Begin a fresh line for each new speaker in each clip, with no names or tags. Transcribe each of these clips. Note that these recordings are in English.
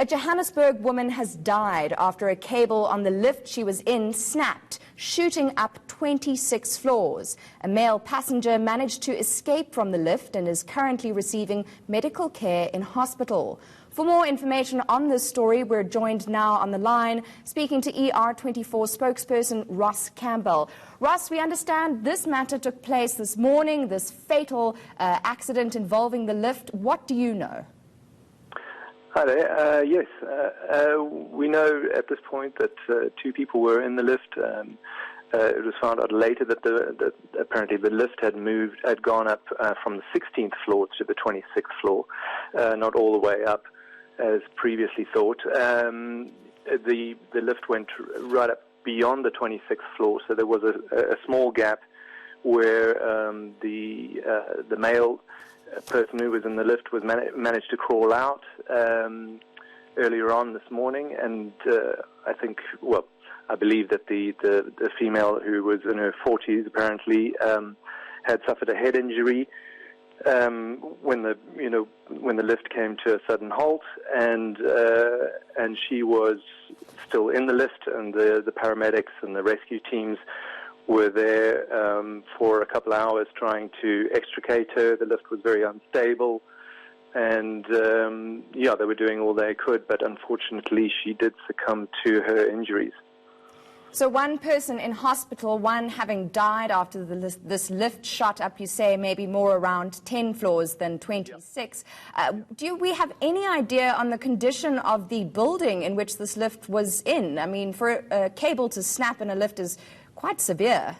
A Johannesburg woman has died after a cable on the lift she was in snapped, shooting up 26 floors. A male passenger managed to escape from the lift and is currently receiving medical care in hospital. For more information on this story, we're joined now on the line, speaking to ER24 spokesperson Ross Campbell. Ross, we understand this matter took place this morning, this fatal accident involving the lift. What do you know?
Hi there. Yes, we know at this point that two people were in the lift. It was found out later that apparently the lift had gone up from the 16th floor to the 26th floor, not all the way up as previously thought. The lift went right up beyond the 26th floor, so there was a small gap where the male person who was in the lift was managed to crawl out earlier on this morning, and I believe that the female, who was in her 40s, apparently had suffered a head injury when the lift came to a sudden halt, and she was still in the lift, and the paramedics and the rescue teams were there for a couple of hours trying to extricate her. The lift was very unstable, and they were doing all they could, but unfortunately she did succumb to her injuries.
So one person in hospital, one having died after this lift shot up, you say, maybe more around 10 floors than 26. Yeah. Do we have any idea on the condition of the building in which this lift was in? I mean, for a cable to snap in a lift is quite severe.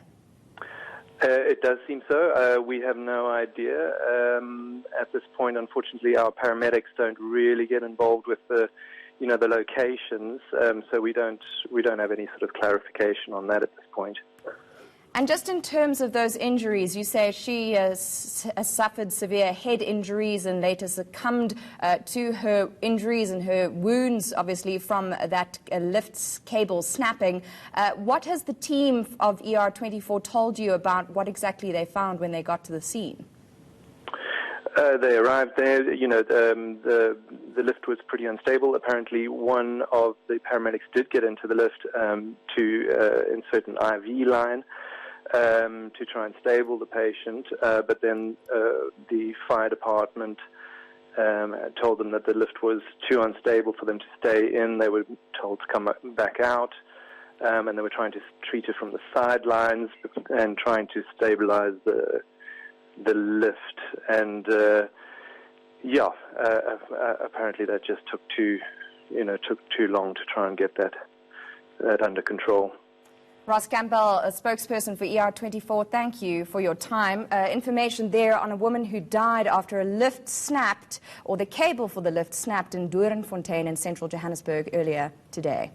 It does seem so. We have no idea. At this point, unfortunately, our paramedics don't really get involved with the locations, so we don't have any sort of clarification on that at this point.
And just in terms of those injuries, you say she suffered severe head injuries and later succumbed to her injuries and her wounds, obviously, from that lift's cable snapping. What has the team of ER24 told you about what exactly they found when they got to the scene?
They arrived there. The lift was pretty unstable. Apparently, one of the paramedics did get into the lift to insert an IV line to try and stable the patient, but then the fire department told them that the lift was too unstable for them to stay in. They were told to come back out, and they were trying to treat her from the sidelines and trying to stabilize the lift, and apparently that just took too long to try and get that under control.
Ross Campbell, a spokesperson for ER24, thank you for your time. Information there on a woman who died after a lift snapped, or the cable for the lift snapped in Doornfontein in central Johannesburg earlier today.